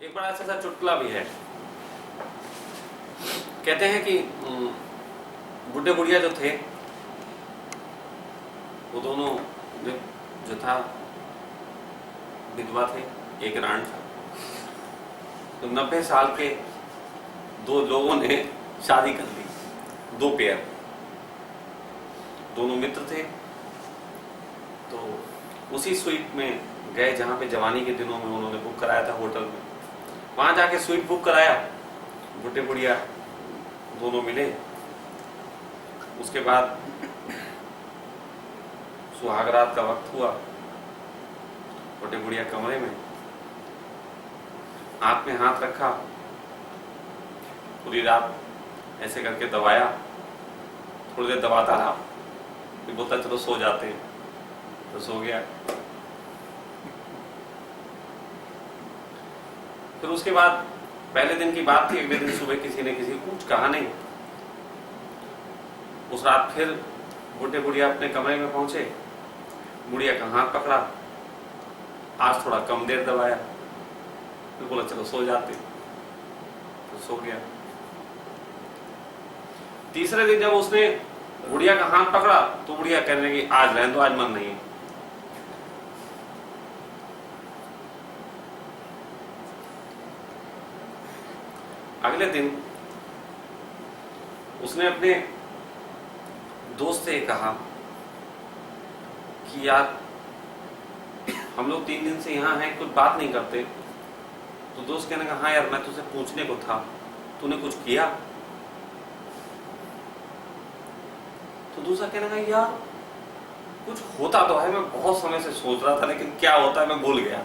एक बड़ा अच्छा सा चुटकुला भी है। कहते हैं कि बुढ़े बुढ़िया जो थे वो दोनों जो था विधवा थे, एक राण था। तो 90 साल के दो लोगों ने शादी कर ली, दो पेयर, दोनों मित्र थे। तो उसी स्वीट में गए जहाँ पे जवानी के दिनों में उन्होंने बुक कराया था होटल में। वहां जाके स्वीट बुक कराया, बुढ़े बुढ़िया दोनों मिले। उसके बाद सुहाग रात का वक्त हुआ, बुढ़े बुढ़िया कमरे में, हाथ में हाथ रखा, पूरी रात ऐसे करके दबाया, थोड़ी देर दबाता रहा, फिर बोलता चलो सो जाते हैं, तो सो गया। फिर उसके बाद पहले दिन की बात थी, अगले दिन सुबह किसी ने किसी को कुछ कहा नहीं। उस रात फिर बुढ़े बुढ़िया अपने कमरे में पहुंचे, बुढ़िया का हाथ पकड़ा, आज थोड़ा कम देर दबाया, फिर बोला चलो सो जाते, तो सो गया। तीसरे दिन जब उसने बुढ़िया का हाथ पकड़ा तो बुढ़िया कहने लगी आज रहने दो, आज मन नहीं है। अगले दिन उसने अपने दोस्त से कहा कि यार हम लोग 3 दिन से यहाँ हैं, कुछ बात नहीं करते। तो दोस्त कहने लगा हाँ यार मैं तुझसे पूछने को था, तूने कुछ किया? तो दूसरा कहने लगा यार कुछ होता तो है, मैं बहुत समय से सोच रहा था, लेकिन क्या होता है मैं भूल गया।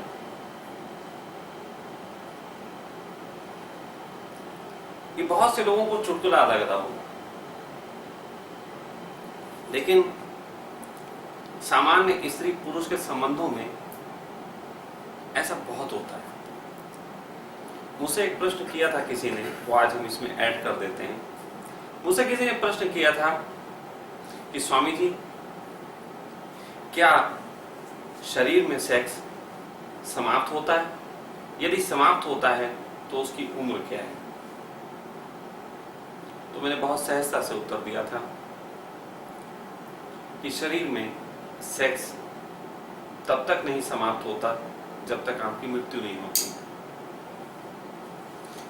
ये बहुत से लोगों को चुटकुला लग रहा हो, लेकिन सामान्य स्त्री पुरुष के संबंधों में ऐसा बहुत होता है। मुझसे एक प्रश्न किया था किसी ने, वो आज हम इसमें ऐड कर देते हैं। मुझसे किसी ने प्रश्न किया था कि स्वामी जी क्या शरीर में सेक्स समाप्त होता है? यदि समाप्त होता है तो उसकी उम्र क्या है? तो मैंने बहुत सहजता से उत्तर दिया था कि शरीर में सेक्स तब तक नहीं समाप्त होता जब तक आपकी मृत्यु नहीं होती।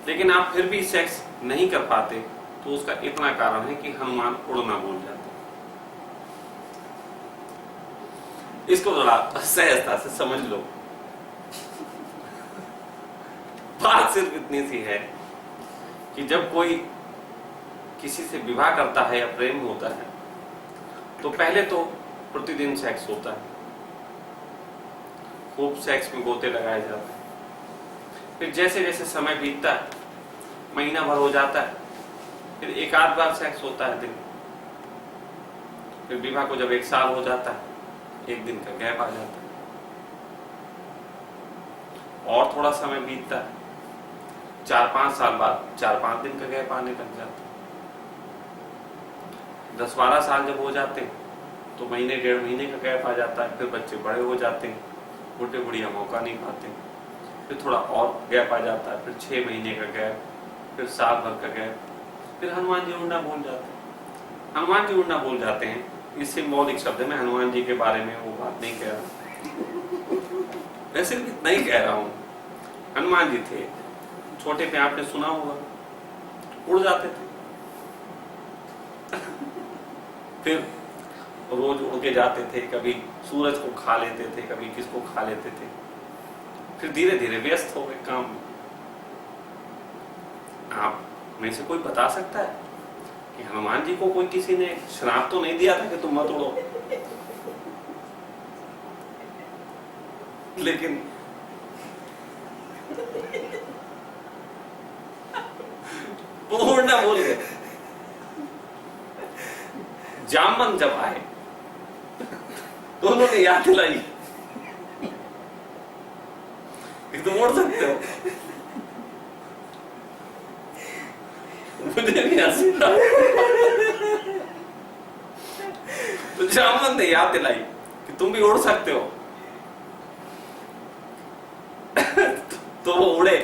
लेकिन आप फिर भी सेक्स नहीं कर पाते तो उसका इतना कारण है कि हनुमान उड़ना भूल जाते। इसको थोड़ा सहजता से समझ लो। बात सिर्फ इतनी सी है कि जब कोई किसी से विवाह करता है या प्रेम होता है तो पहले तो प्रतिदिन सेक्स होता है, खूब सेक्स में गोते लगाए जाते हैं। फिर जैसे जैसे समय बीतता है, महीना भर हो जाता है, फिर एक आध बार सेक्स होता है दिन। फिर विवाह को जब 1 साल हो जाता है, 1 दिन का गैप आ जाता है, और थोड़ा समय बीतता है, 4-5 साल बाद 4-5 दिन का गैप आने लग जाता है। 10-12 साल जब हो जाते हैं तो महीने 1.5 महीने का गैप आ जाता है। फिर बच्चे बड़े हो जाते हैं, बुढ़े बुढ़िया मौका नहीं पाते, फिर थोड़ा और गैप आ जाता है, फिर 6 महीने का गैप, फिर साल भर का गैप, फिर हनुमान जी उड़ना भूल जाते हैं। हनुमान जी उड़ना भूल जाते हैं, इससे मौलिक शब्द मैं हनुमान जी के बारे में वो बात नहीं कह रहा, मैं सिर्फ इतना ही कह रहा हूँ। हनुमान जी थे, छोटे पे आपने सुना होगा, उड़ जाते थे। फिर रोज उड़ के जाते थे, कभी सूरज को खा लेते थे, कभी किसको खा लेते थे। फिर धीरे धीरे व्यस्त हो गए काम में। आप में से कोई बता सकता है कि हनुमान जी को कोई किसी ने श्राप तो नहीं दिया था कि तुम मत उड़ो? लेकिन वो उड़ना भूल गए। जामन जब आए तो उन्होंने याद दिलाई कि तुम उड़ सकते हो। मुझे भी हंसी था। तो जामन ने याद दिलाई कि तुम भी उड़ सकते हो। तो वो उड़े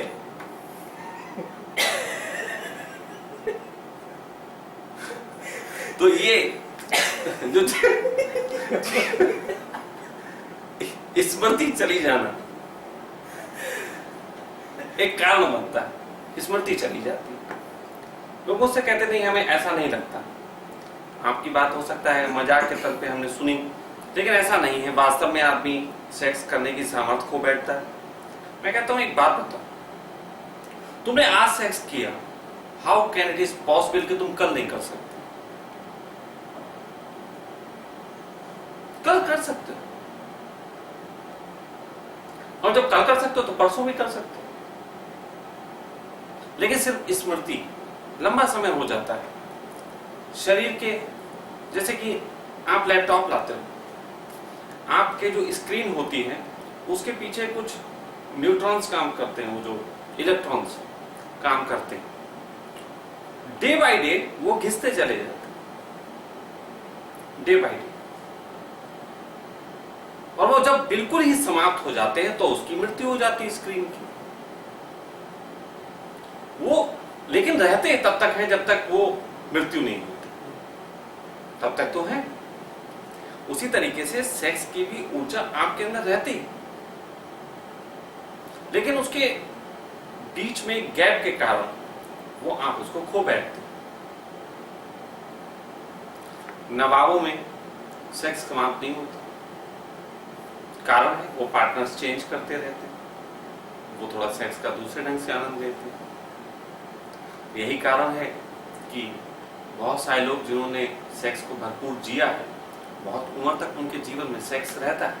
तो ये जो स्मृति चली जाना एक कारण बनता है, स्मृति चली जाती है। लोग मुझसे कहते थे हमें ऐसा नहीं लगता। आपकी बात हो सकता है मजाक के तौर पे हमने सुनी, लेकिन ऐसा नहीं है। वास्तव में आदमी सेक्स करने की सामर्थ्य खो बैठता है। मैं कहता हूं एक बात बताओ, तुमने आज सेक्स किया, how can it is possible कि तुम कल नहीं कर सकते? कल कर सकते हो, और जब कल कर सकते हो तो परसों भी कर सकते हो। लेकिन सिर्फ स्मृति लंबा समय हो जाता है शरीर के। जैसे कि आप लैपटॉप लाते हो, आपके जो स्क्रीन होती है उसके पीछे कुछ न्यूट्रॉन्स काम करते हैं, वो जो इलेक्ट्रॉन्स काम करते हैं। डे बाय डे वो घिसते चले जाते हैं, डे बाय डे। और वो जब बिल्कुल ही समाप्त हो जाते हैं तो उसकी मृत्यु हो जाती है स्क्रीन की। वो लेकिन रहते तब तक है जब तक वो मृत्यु नहीं होती, तब तक तो है। उसी तरीके से सेक्स की भी ऊर्जा आपके अंदर रहती, लेकिन उसके बीच में गैप के कारण वो आप उसको खो बैठते। नवाबों में सेक्स समाप्त नहीं होता, कारण है वो पार्टनर्स चेंज करते रहते, वो थोड़ा सेक्स का दूसरे ढंग से आनंद लेते। यही कारण है कि बहुत सारे लोग जिन्होंने सेक्स को भरपूर जिया है, बहुत उम्र तक उनके जीवन में सेक्स रहता है।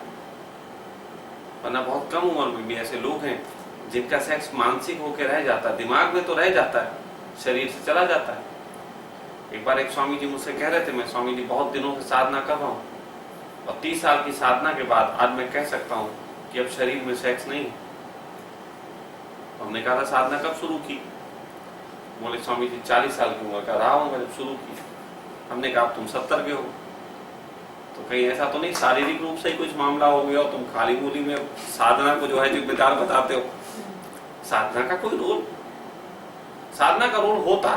वरना बहुत कम उम्र में भी ऐसे लोग हैं जिनका सेक्स मानसिक होकर रह जाता है, दिमाग में तो रह जाता है, शरीर से चला जाता है। एक बार एक स्वामी जी मुझसे कह रहे थे, मैं स्वामी जी बहुत दिनों से साधना कर रहा हूँ और 30 साल की साधना के बाद आज मैं कह सकता हूँ कि अब शरीर में सेक्स नहीं है। हमने कहा था साधना कब शुरू की? बोले स्वामी जी 40 साल की उम्र का रहा हूँ मैं जब शुरू की। हमने कहा तुम 70 के हो, तो कहीं ऐसा तो नहीं शारीरिक रूप से ही कुछ मामला हो गया हो? तुम खाली बोली में साधना को जो है जिम्मेदार बताते हो। साधना का कोई रोल, साधना का रोल होता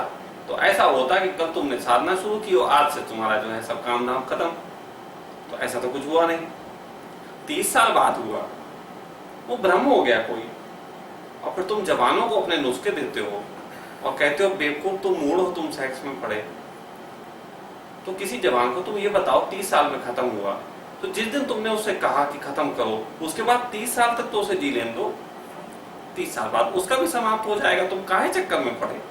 तो ऐसा होता कि कल तुमने साधना शुरू की हो, आज से तुम्हारा जो है सब काम धाम खत्म। तो ऐसा तो कुछ हुआ नहीं, 30 साल बाद हुआ, वो भ्रम हो गया कोई। और फिर तुम जवानों को अपने नुस्खे देते हो और कहते हो बेवकूफ तुम मूड हो, तुम सेक्स में पड़े। तो किसी जवान को तुम ये बताओ 30 साल में खत्म हुआ, तो जिस दिन तुमने उससे कहा कि खत्म करो, उसके बाद 30 साल तक तो उसे जी लेने दो। 30 साल बाद उसका भी समाप्त हो जाएगा, तुम काहे चक्कर में पड़े?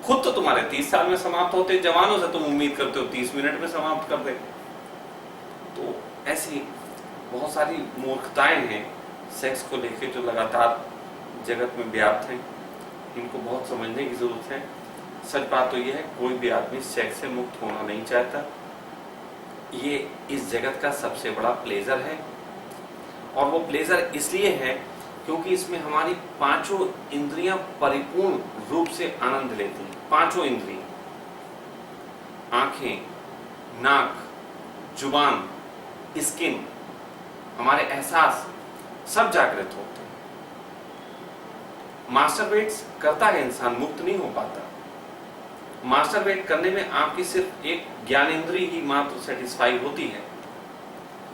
खुद तो तुम्हारे 30 साल में समाप्त होते, जवानों से तुम उम्मीद करते हो 30 मिनट में समाप्त कर दे। तो ऐसी बहुत सारी मूर्खताएं हैं सेक्स को लेकर जो लगातार जगत में व्याप्त हैं, इनको बहुत समझने की जरूरत है। सच बात तो यह है कोई भी आदमी सेक्स से मुक्त होना नहीं चाहता। ये इस जगत का सबसे बड़ा प्लेजर है, और वो प्लेजर इसलिए है क्योंकि इसमें हमारी पांचों इंद्रियां परिपूर्ण रूप से आनंद लेती हैं। पांचों इंद्रियां, आंखें, नाक, जुबान, स्किन, हमारे एहसास सब जागृत होते हैं। मास्टरबेट्स करता है इंसान, मुक्त नहीं हो पाता। मास्टरबेट करने में आपकी सिर्फ एक ज्ञानेंद्रिय ही मात्र सेटिस्फाई होती है,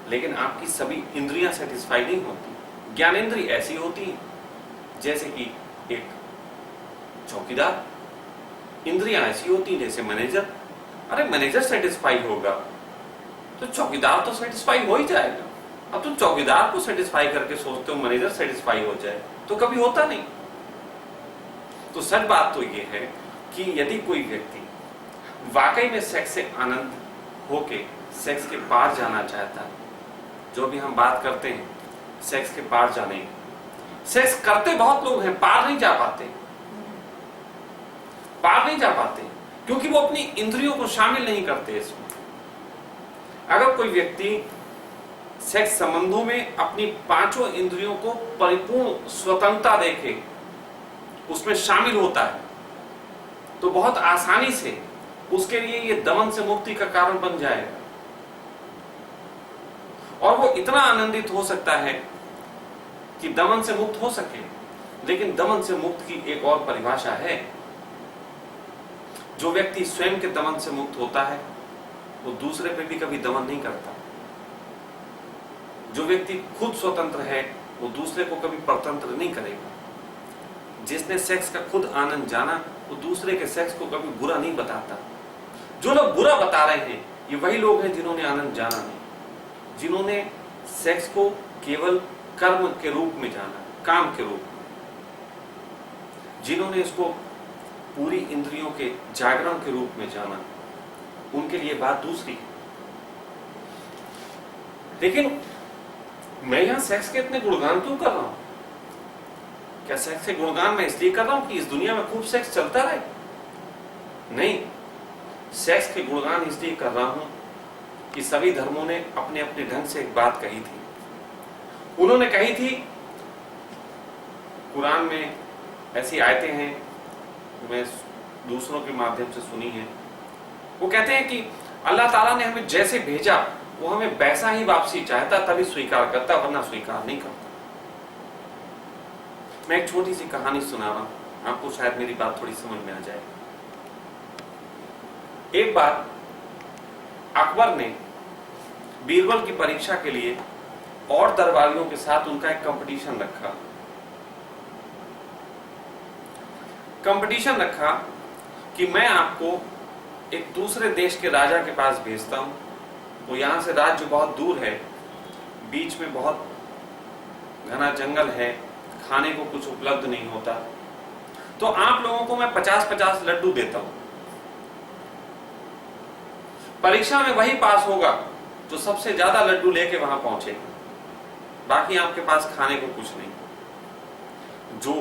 लेकिन आपकी सभी इंद्रियां सेटिस्फाई नहीं होती। ज्ञानेंद्रिय ऐसी होती है जैसे कि एक चौकीदार, इंद्रियां ऐसी होती हैं जैसे मैनेजर। अरे मैनेजर सेटिस्फाई होगा तो चौकीदार तो सेटिस्फाई हो ही जाएगा। अब तुम चौकीदार को सेटिस्फाई करके सोचते हो मैनेजर सेटिस्फाई हो जाए, तो कभी होता नहीं। तो सच बात तो ये है कि यदि कोई व्यक्ति वाकई में सेक्स से आनंद होके सेक्स के पार जाना चाहता है, जो भी हम बात करते हैं सेक्स के पार जाने, सेक्स करते बहुत लोग हैं, पार नहीं जा पाते, पार नहीं जा पाते क्योंकि वो अपनी इंद्रियों को शामिल नहीं करते इसमें। अगर कोई व्यक्ति सेक्स संबंधों में अपनी पांचों इंद्रियों को परिपूर्ण स्वतंत्रता देके उसमें शामिल होता है, तो बहुत आसानी से उसके लिए ये दमन से मुक्ति का कारण बन जाएगा, और वो इतना आनंदित हो सकता है कि दमन से मुक्त हो सके। लेकिन दमन से मुक्त की एक और परिभाषा है। जो व्यक्ति स्वयं के दमन से मुक्त होता है वो दूसरे पे भी कभी दमन नहीं करता। जो व्यक्ति खुद स्वतंत्र है वो दूसरे को कभी परतंत्र नहीं करेगा। जिसने सेक्स का खुद आनंद जाना वो दूसरे के सेक्स को कभी बुरा नहीं बताता। जो लोग बुरा बता रहे हैं ये वही लोग हैं जिन्होंने आनंद जाना नहीं, जिन्होंने सेक्स को केवल कर्म के रूप में जाना, काम के रूप में, जिन्होंने इसको पूरी इंद्रियों के जागरण के रूप में जाना, उनके लिए बात दूसरी है। लेकिन मैं यहां सेक्स के इतने गुणगान क्यों कर रहा हूं? क्या सेक्स के गुणगान मैं इसलिए कर रहा हूं कि इस दुनिया में खूब सेक्स चलता रहे? नहीं, सेक्स के गुणगान इसलिए कर रहा हूं कि सभी धर्मों ने अपने अपने ढंग से एक बात कही थी। उन्होंने कही थी, कुरान में ऐसी आयतें हैं जो मैं दूसरों के माध्यम से सुनी है। वो कहते हैं कि अल्लाह ताला ने हमें जैसे भेजा वो हमें वैसा ही वापसी चाहता, तभी स्वीकार करता, वरना स्वीकार नहीं करता। मैं एक छोटी सी कहानी सुना रहा हूं, आपको शायद मेरी बात थोड़ी समझ में आ जाए। एक बार अकबर ने बीरबल की परीक्षा के लिए और दरबारियों के साथ उनका एक कंपटीशन रखा। कंपटीशन रखा कि मैं आपको एक दूसरे देश के राजा के पास भेजता हूं, वो यहां से राज्य बहुत दूर है, बीच में बहुत घना जंगल है, खाने को कुछ उपलब्ध नहीं होता, तो आप लोगों को मैं 50-50 लड्डू देता हूं। परीक्षा में वही पास होगा जो सबसे ज्यादा लड्डू लेके वहां पहुंचेगा, बाकी आपके पास खाने को कुछ नहीं। जो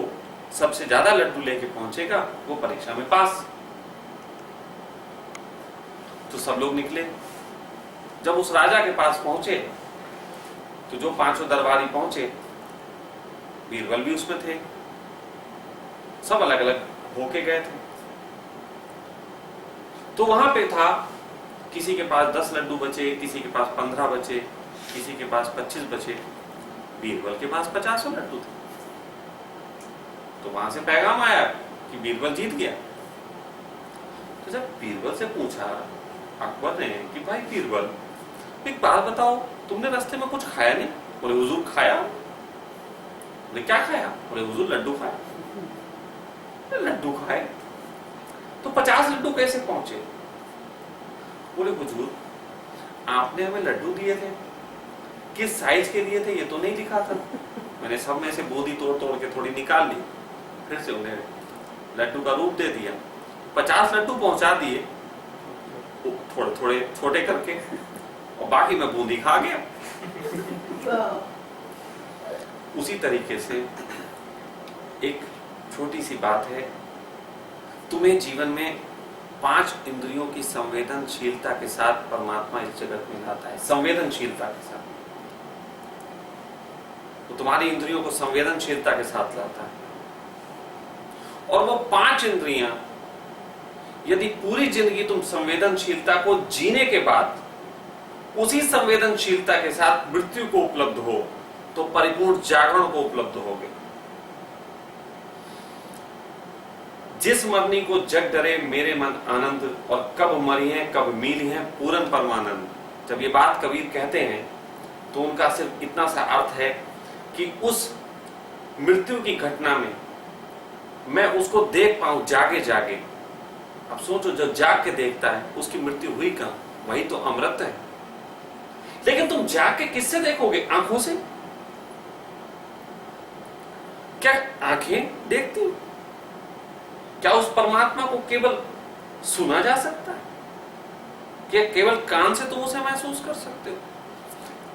सबसे ज्यादा लड्डू लेके पहुंचेगा वो परीक्षा में पास। तो सब लोग निकले। जब उस राजा के पास पहुंचे तो जो 5 दरबारी पहुंचे, बीरबल भी उसमें थे, सब अलग अलग होके गए थे। तो वहां पे था, किसी के पास 10 लड्डू बचे, किसी के पास 15 बचे, किसी के पास 25 बचे, बीरबल के पास 50 लड्डू थे। तो वहां से पैगाम आया कि बीरबल जीत गया। तो जब बीरबल से पूछा अकबर ने कि भाई बीरबल, एक बात बताओ, तुमने रास्ते में कुछ खाया नहीं? बोले हुजूर खाया। बोले क्या खाया? बोले हुजूर लड्डू खाया। लड्डू खाए तो 50 लड्डू कैसे पहुंचे? बोले हुजूर आपने हमें लड्डू दिए थे, किस साइज के दिए थे ये तो नहीं लिखा था। मैंने सब में से बूंदी तोड़ तोड़ के थोड़ी निकाल ली, फिर से उन्हें लड्डू का रूप दे दिया। 50 लड्डू पहुंचा दिए थोड़े थोड़े छोटे करके, और बाकी मैं बूंदी खा गया। उसी तरीके से एक छोटी सी बात है, तुम्हें जीवन में 5 इंद्रियों की संवेदनशीलता के साथ परमात्मा इस जगत में लाता है। संवेदनशीलता के साथ तो तुम्हारी इंद्रियों को संवेदनशीलता के साथ लाता है, और वो 5 इंद्रियां यदि पूरी जिंदगी तुम संवेदनशीलता को जीने के बाद उसी संवेदनशीलता के साथ मृत्यु को उपलब्ध हो तो परिपूर्ण जागरण को उपलब्ध होगे। जिस मरनी को जग डरे मेरे मन आनंद, और कब मरी है कब मिली है पूरन परमानंद। जब ये बात कबीर कहते हैं तो उनका सिर्फ इतना सा अर्थ है कि उस मृत्यु की घटना में मैं उसको देख पाऊं जागे जागे। अब सोचो, जो जाग के देखता है उसकी मृत्यु हुई कहां? वही तो अमृत है। लेकिन तुम जाग के किससे देखोगे? आंखों से? क्या आंखें देखती? क्या उस परमात्मा को केवल सुना जा सकता है? क्या केवल कान से तुम उसे महसूस कर सकते हो?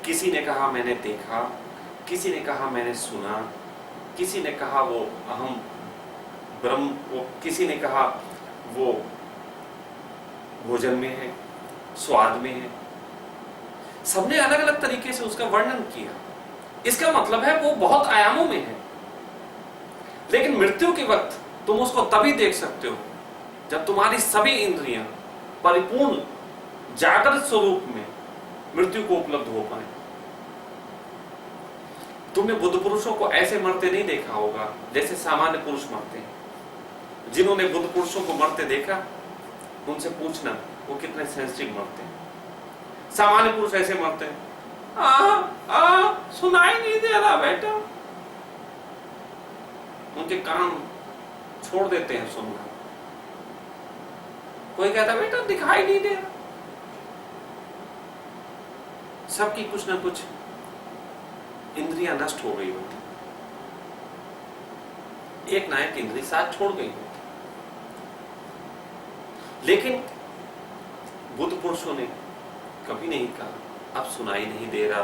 किसी ने कहा मैंने देखा, किसी ने कहा मैंने सुना, किसी ने कहा वो अहम ब्रह्म, वो किसी ने कहा वो भोजन में है, स्वाद में है। सबने अलग अलग तरीके से उसका वर्णन किया। इसका मतलब है वो बहुत आयामों में है। लेकिन मृत्यु के वक्त तुम उसको तभी देख सकते हो जब तुम्हारी सभी इंद्रियां परिपूर्ण जागृत स्वरूप में मृत्यु को उपलब्ध हो पाए। तुमने बुद्ध पुरुषों को ऐसे मरते नहीं देखा होगा जैसे सामान्य पुरुष मरते हैं। जिन्होंने बुद्ध पुरुषों को मरते देखा उनसे पूछना वो कितने सेंसिटिव मरते हैं। सामान्य पुरुष ऐसे मरते हैं, सुनाई नहीं दे रहा बेटा, उनके कान छोड़ देते हैं सुनना। कोई कहता बेटा दिखाई नहीं दे रहा। सबकी कुछ ना कुछ इंद्रियां नष्ट हो गई होती, एक ना एक इंद्रिय साथ छोड़ गई होती। लेकिन बुद्ध पुरुषों ने कभी नहीं कहा अब सुनाई नहीं दे रहा,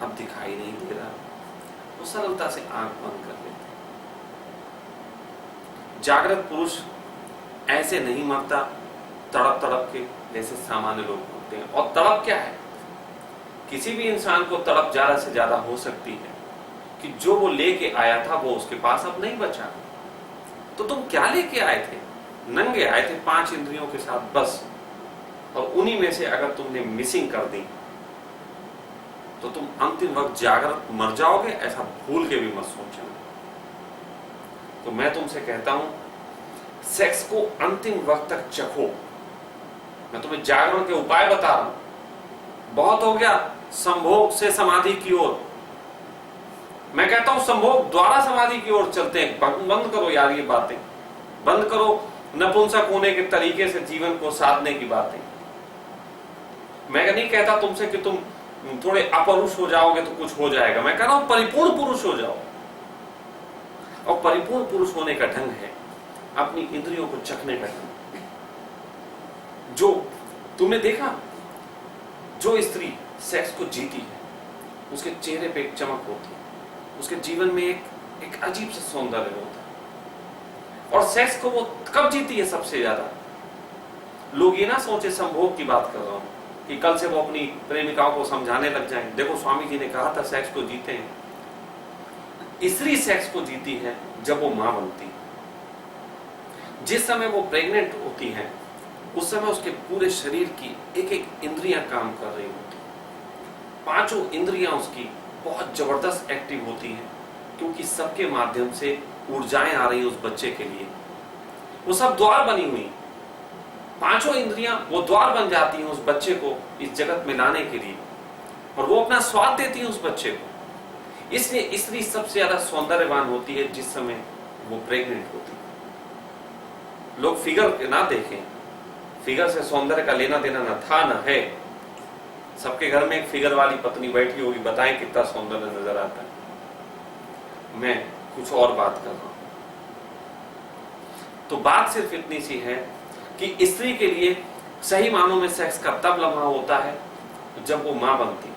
अब दिखाई नहीं दे रहा। वो सरलता से आंख बंद कर लेते। जागृत पुरुष ऐसे नहीं मरता तड़प तड़प के जैसे सामान्य लोग मरते हैं। और तड़प क्या है? किसी भी इंसान को तड़प ज्यादा से ज्यादा हो सकती है कि जो वो लेके आया था वो उसके पास अब नहीं बचा। तो तुम क्या लेके आए थे? नंगे आए थे 5 इंद्रियों के साथ बस, और उन्हीं में से अगर तुमने मिसिंग कर दी तो तुम अंतिम वक्त जागृत मर जाओगे, ऐसा भूल के भी मत सोचना। तो मैं तुमसे कहता हूं सेक्स को अंतिम वक्त तक चखो। मैं तुम्हें जागरण के उपाय बता रहा हूं। बहुत हो गया संभोग से समाधि की ओर। मैं कहता हूं संभोग द्वारा समाधि की ओर चलते हैं। बंद करो यार ये बातें, बंद करो नपुंसक होने के तरीके से जीवन को साधने की बातें। मैं नहीं कहता तुमसे कि तुम थोड़े अपरुष हो जाओगे तो कुछ हो जाएगा। मैं कह रहा हूं परिपूर्ण पुरुष हो जाओ। और परिपूर्ण पुरुष होने का ढंग है अपनी इंद्रियों को चखने का ढंग। जो तुमने देखा, जो स्त्री सेक्स को जीती है उसके चेहरे पे एक चमक होती है, उसके जीवन में एक अजीब सा सौंदर्य होता है। और सेक्स को वो कब जीती है सबसे ज्यादा? लोग ये ना सोचे संभोग की बात कर रहा हूं कि कल से वो अपनी प्रेमिकाओं को समझाने लग जाएं। देखो स्वामी जी ने कहा था सेक्स को जीते हैं। स्त्री सेक्स को जीती है जब वो मां बनती है। जिस समय वो प्रेग्नेंट होती है उस समय उसके पूरे शरीर की एक एक इंद्रियां काम कर रही होती है। 5 इंद्रियां उसकी बहुत जबरदस्त एक्टिव होती हैं, क्योंकि सबके माध्यम से ऊर्जाएं आ रही उस बच्चे के लिए। वो सब द्वार बनी हुई। 5 इंद्रियां वो द्वार बन जाती हैं उस बच्चे को इस जगत में लाने के लिए, और वो अपना स्वाद देती है उस बच्चे को। इसलिए स्त्री सबसे ज्यादा सौंदर्यवान होती है जिस समय वो प्रेग्नेंट होती है। लोग फिगर ना देखें, फिगर से सौंदर्य का लेना देना ना था ना है। सबके घर में एक फिगर वाली पत्नी बैठी होगी, बताएं कितना सौंदर्य नजर आता है। मैं कुछ और बात कर रहा हूं। तो बात सिर्फ इतनी सी है कि स्त्री के लिए सही मानों में सेक्स का तब लम्हा होता है जब वो मां बनती है।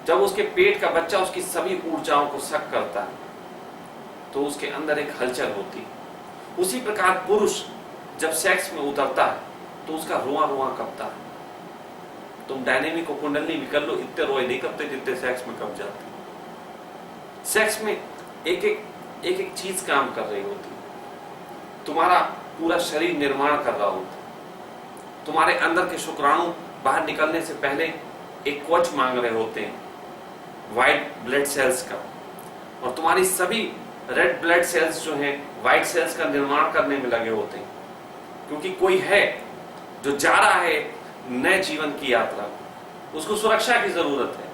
जब उसके पेट का बच्चा उसकी सभी ऊर्जाओं को सक करता है तो उसके अंदर एक हलचल होती है। उसी प्रकार पुरुष जब सेक्स में उतरता है तो उसका रोआ रोआ कपता है। तुम डायनेमिक को कुंडली भी कर लो, इतने रोए नहीं कपते जितने सेक्स में कप जाते। सेक्स में एक एक चीज काम कर रही होती है। तुम्हारा पूरा शरीर निर्माण कर रहा होता है। तुम्हारे अंदर के शुक्राणु बाहर निकलने से पहले एक कवच मांग रहे होते हैं व्हाइट ब्लड सेल्स का, और तुम्हारी सभी रेड ब्लड सेल्स जो हैं व्हाइट सेल्स का निर्माण करने में लगे होते हैं। क्योंकि कोई है जो जा रहा है नए जीवन की यात्रा, उसको सुरक्षा की जरूरत है,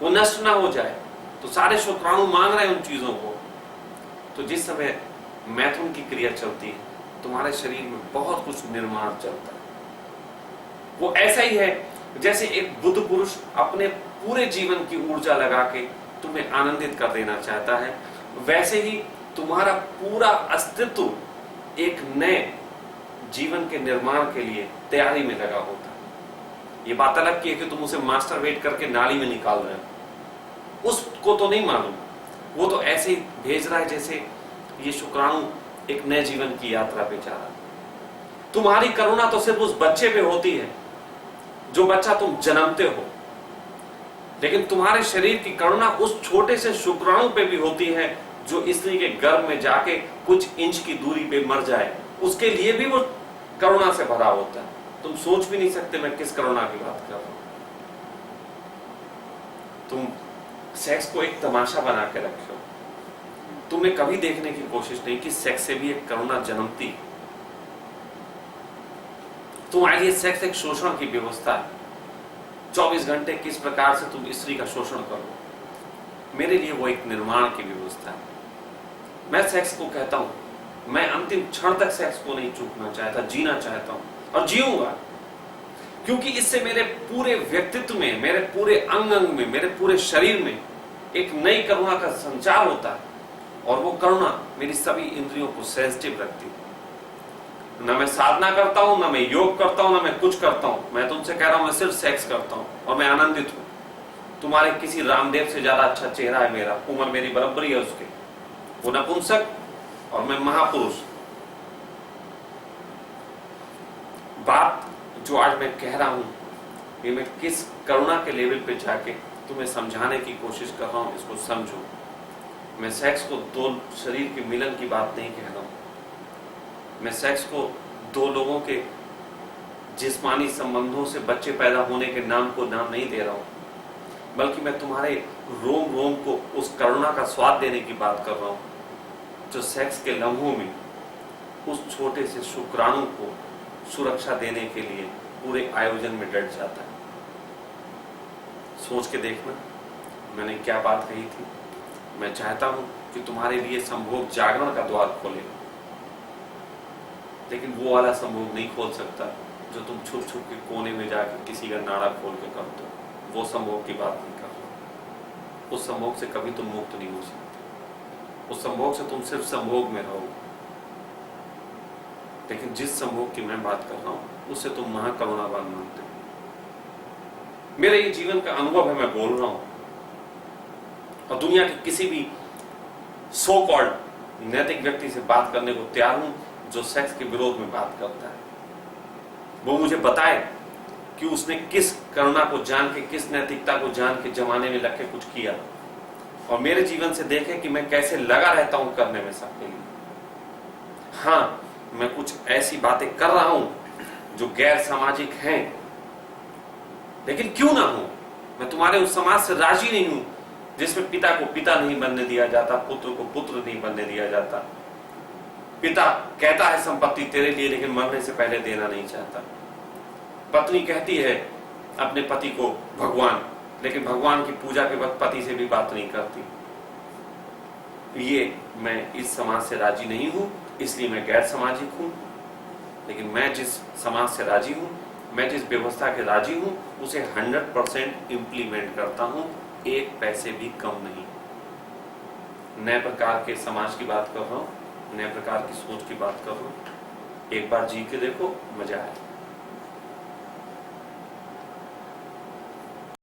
वो नष्ट ना हो जाए। तो सारे शुक्राणु मांग रहे हैं उन चीजों को। तो जिस समय मैथुन की क्रिया चलती है तुम्हारे शरीर में बहुत कुछ निर्माण चलता है। वो ऐसा ही है जैसे एक बुद्ध पुरुष अपने पूरे जीवन की ऊर्जा लगा के तुम्हें आनंदित कर देना चाहता है, वैसे ही तुम्हारा पूरा अस्तित्व एक नए जीवन के निर्माण के लिए तैयारी में लगा होता है। ये बात अलग की है कि तुम उसे मास्टरबेट करके नाली में निकाल रहे हो, उसको तो नहीं मालूम। वो तो ऐसे ही भेज रहा है जैसे ये शुक्राणु एक नए जीवन की यात्रा पे जा रहा है। तुम्हारी करुणा तो सिर्फ उस बच्चे पे होती है जो बच्चा तुम जन्मते हो, लेकिन तुम्हारे शरीर की करुणा उस छोटे से शुक्राणु पे भी होती है जो स्त्री के गर्भ में जाके कुछ इंच की दूरी पे मर जाए। उसके लिए भी वो करुणा से भरा होता है। तुम सोच भी नहीं सकते मैं किस करुणा की बात कर रहा हूं। तुम सेक्स को एक तमाशा बना के रखे हो। तुमने कभी देखने की कोशिश नहीं कि सेक्स से भी एक करुणा जन्मती। तुम्हारे लिए सेक्स एक शोषण की व्यवस्था है। 24 घंटे किस प्रकार से तुम स्त्री का शोषण करो, मेरे लिए वो एक निर्माण की व्यवस्था है। मैं सेक्स को कहता हूं, मैं अंतिम क्षण तक सेक्स को नहीं चूकना चाहता, जीना चाहता हूं और जीऊंगा, क्योंकि इससे मेरे पूरे व्यक्तित्व में, मेरे पूरे अंग अंग में, मेरे पूरे शरीर में एक नई करुणा का संचार होता है और वो करुणा मेरी सभी इंद्रियों को सेंसिटिव रखती है। ना मैं साधना करता हूं, ना मैं योग करता हूं, ना मैं कुछ करता हूं, मैं तुमसे कह रहा हूं मैं सिर्फ सेक्स करता हूं और मैं आनंदित हूं। तुम्हारे किसी रामदेव से ज्यादा अच्छा चेहरा है मेरा, उम्र मेरी बराबरी है उसके, वो नपुंसक और मैं महापुरुष। बात जो आज मैं कह रहा हूं ये मैं किस करुणा के लेवल पे जाके तुम्हें समझाने की कोशिश कर रहा हूं, इसको समझो। मैं सेक्स को दो शरीर के मिलन की बात नहीं कह रहा हूं, मैं सेक्स को दो लोगों के जिस्मानी संबंधों से बच्चे पैदा होने के नाम को नाम नहीं दे रहा हूं, बल्कि मैं तुम्हारे रोम रोम को उस करुणा का स्वाद देने की बात कर रहा हूं जो सेक्स के लम्हों में उस छोटे से शुक्राणु को सुरक्षा देने के लिए पूरे आयोजन में डट जाता है। सोच के देखना मैंने क्या बात कही थी। मैं चाहता हूं कि तुम्हारे लिए संभोग जागरण का द्वार खोले, लेकिन वो वाला संभोग नहीं खोल सकता जो तुम छुप छुप के कोने में जाकर किसी का नाड़ा खोल के कर दो। वो संभोग की बात नहीं कर रहा। उस संभोग से कभी तुम मुक्त नहीं हो सकते। उस संभोग से तुम सिर्फ संभोग में रहो। लेकिन जिस संभोग की मैं बात कर रहा हूं उससे तुम महाकरुणावान मानते हो। मेरे ये जीवन का अनुभव है, मैं बोल रहा हूं, और दुनिया के किसी भी सो कॉल्ड नैतिक व्यक्ति से बात करने को तैयार हूं जो सेक्स के विरोध में बात करता है। वो मुझे बताए कि उसने किस करुणा को जान के, किस नैतिकता को जान के जमाने में लग के कुछ किया, और मेरे जीवन से देखे कि मैं कैसे लगा रहता हूं करने में सबके लिए। हाँ, मैं कुछ ऐसी बातें कर रहा हूं जो गैर सामाजिक हैं, लेकिन क्यों ना हो, मैं तुम्हारे उस समाज से राजी नहीं हूं जिसमें पिता को पिता नहीं बनने दिया जाता, पुत्र को पुत्र नहीं बनने दिया जाता। पिता कहता है संपत्ति तेरे लिए, लेकिन मरने से पहले देना नहीं चाहता। पत्नी कहती है अपने पति को भगवान, लेकिन भगवान की पूजा के वक्त पति से भी बात नहीं करती। ये मैं इस समाज से राजी नहीं हूं, इसलिए मैं गैर सामाजिक हूं। लेकिन मैं जिस समाज से राजी हूं, मैं जिस व्यवस्था के राजी हूं, उसे 100% इंप्लीमेंट करता हूं, एक पैसे भी कम नहीं। नए प्रकार के समाज की बात कर रहा हूं, नए प्रकार की सोच की बात कर रहा हूं। एक बार जी के देखो, मजा आए।